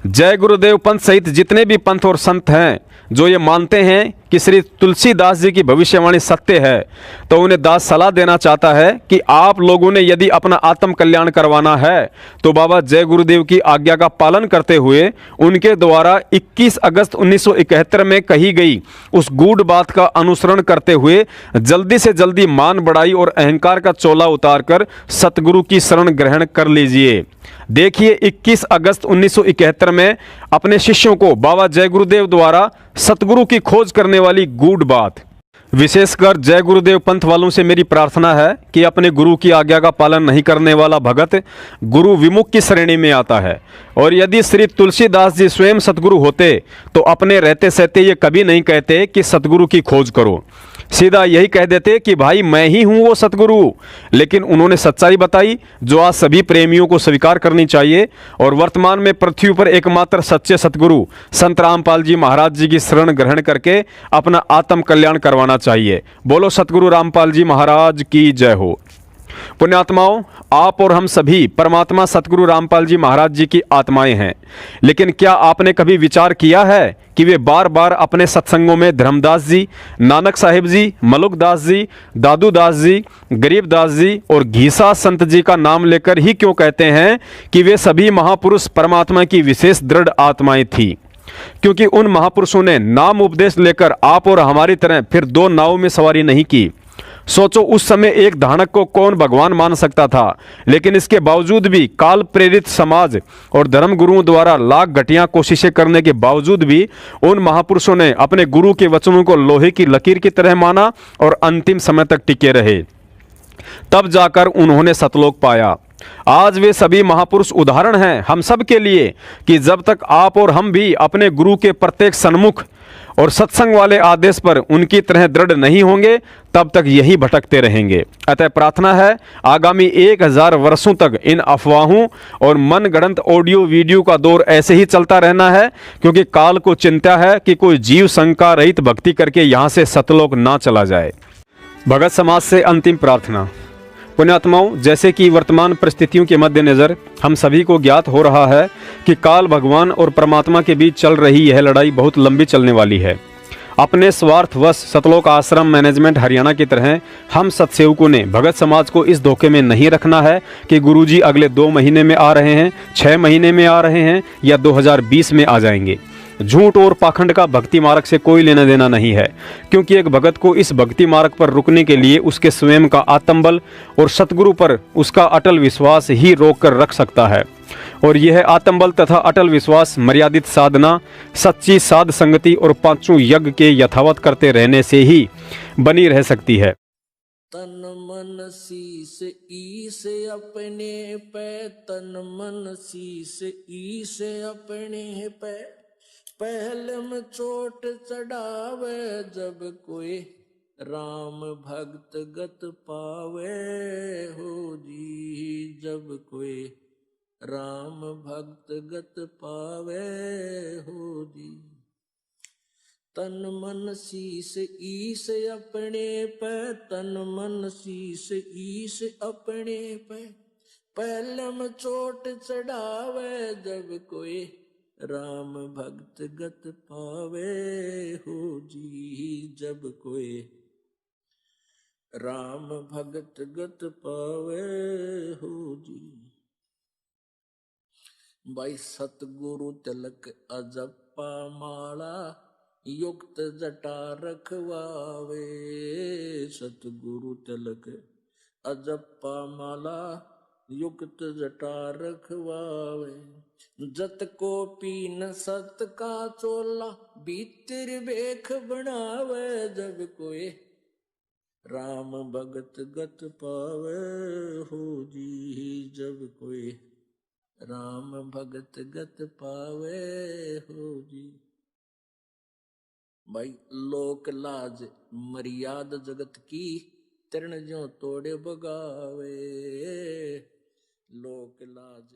जय गुरुदेव पंथ सहित जितने भी पंथ और संत हैं जो ये मानते हैं कि श्री तुलसीदास जी की भविष्यवाणी सत्य है, तो उन्हें दास सलाह देना चाहता है कि आप लोगों ने यदि अपना आत्म कल्याण करवाना है तो बाबा जय गुरुदेव की आज्ञा का पालन करते हुए उनके द्वारा 21 अगस्त 1971 में कही गई उस गूढ़ बात का अनुसरण करते हुए जल्दी से जल्दी मान बढ़ाई और अहंकार का चोला उतारकर सतगुरु की शरण ग्रहण कर लीजिए। देखिए, 21 अगस्त 1971 में अपने शिष्यों को बाबा जय गुरुदेव द्वारा सतगुरु की खोज करने वाली गूढ़ बात। विशेषकर जय गुरुदेव पंथ वालों से मेरी प्रार्थना है कि अपने गुरु की आज्ञा का पालन नहीं करने वाला भगत गुरु विमुख की श्रेणी में आता है। और यदि श्री तुलसीदास जी स्वयं सतगुरु होते तो अपने रहते सहते ये कभी नहीं कहते कि सतगुरु की खोज करो, सीधा यही कह देते कि भाई मैं ही हूं वो सतगुरु। लेकिन उन्होंने सच्चाई बताई जो आज सभी प्रेमियों को स्वीकार करनी चाहिए और वर्तमान में पृथ्वी पर एकमात्र सच्चे सतगुरु संत रामपाल जी महाराज जी की शरण ग्रहण करके अपना आत्म कल्याण करवाना चाहिए। बोलो सतगुरु रामपाल जी महाराज की जय हो। पुण्यात्माओं, आप और हम सभी परमात्मा सतगुरु रामपाल जी महाराज जी की आत्माएं हैं। लेकिन क्या आपने कभी विचार किया है कि वे बार बार अपने सत्संगों में धर्मदास जी, नानक साहिब जी, मलुकदास जी, दादू दास जी, गरीबदास जी और घीसा संत जी का नाम लेकर ही क्यों कहते हैं कि वे सभी महापुरुष परमात्मा की विशेष दृढ़ आत्माएं थी? क्योंकि उन महापुरुषों ने नाम उपदेश लेकर आप और हमारी तरह फिर दो नावों में सवारी नहीं की। सोचो, उस समय एक धानक को कौन भगवान मान सकता था? लेकिन इसके बावजूद भी काल प्रेरित समाज और धर्म गुरुओं द्वारा लाख घटिया कोशिशें करने के बावजूद भी उन महापुरुषों ने अपने गुरु के वचनों को लोहे की लकीर की तरह माना और अंतिम समय तक टिके रहे। तब जाकर उन्होंने सतलोक पाया। आज वे सभी महापुरुष उदाहरण हैं हम सब के लिए कि जब तक आप और हम भी अपने गुरु के प्रत्येक सन्मुख और सत्संग वाले आदेश पर उनकी तरह दृढ़ नहीं होंगे, तब तक यही भटकते रहेंगे। अतः प्रार्थना है, आगामी 1000 वर्षों तक इन अफवाहों और मनगढ़ंत ऑडियो वीडियो का दौर ऐसे ही चलता रहना है, क्योंकि काल को चिंता है कि कोई जीव शंका रहित भक्ति करके यहाँ से सतलोक ना चला जाए। भगत समाज से अंतिम प्रार्थना। पुण्यात्माओं, जैसे कि वर्तमान परिस्थितियों के मद्देनजर हम सभी को ज्ञात हो रहा है कि काल भगवान और परमात्मा के बीच चल रही यह लड़ाई बहुत लंबी चलने वाली है। अपने स्वार्थवश सतलोक आश्रम मैनेजमेंट हरियाणा की तरह हम सत्सेवकों ने भगत समाज को इस धोखे में नहीं रखना है कि गुरुजी अगले 2 महीने में आ रहे हैं, 6 महीने में आ रहे हैं या 2020 में आ जाएंगे। झूठ और पाखंड का भक्ति मार्ग से कोई लेना देना नहीं है, क्योंकि एक भगत को इस भक्ति मार्ग पर रुकने के लिए उसके स्वयं का आत्मबल और सतगुरु पर उसका अटल विश्वास ही रोक कर रख सकता है। और यह आत्मबल तथा अटल विश्वास मर्यादित साधना, सच्ची साध संगति और 5 यज्ञ के यथावत करते रहने से ही बनी रह सकती है। तन मन शीस ईस अपने पे, तन मन शीस ईस अपने पे, पहले में चोट चढ़ावे जब कोई राम भक्त गत पावे हो जी, जब कोई राम भक्त गत पावे हो जी। तन मन शीस ईस अपने पे, तन मन शीस ईस अपने पे, पहले में चोट चढ़ावे जब कोई राम भक्त गत पावे हो जी, जब कोई राम भक्त गत पावे हो जी। भाई सतगुरु तिलक अजप्पा माला, युक्त जटा रखवावे, सतगुरु तिलक अजप्पा माला, युक्त जटा रखवावे। जत को पीन सत का चोला, भीतर बेख बनावे जब कोई राम भगत गत पावे हो जी, जब कोई राम भगत गत पावे हो जी। भाई लोक लाज मर्याद जगत की, तृण ज्यों तोड़े बगावे, लोक लाज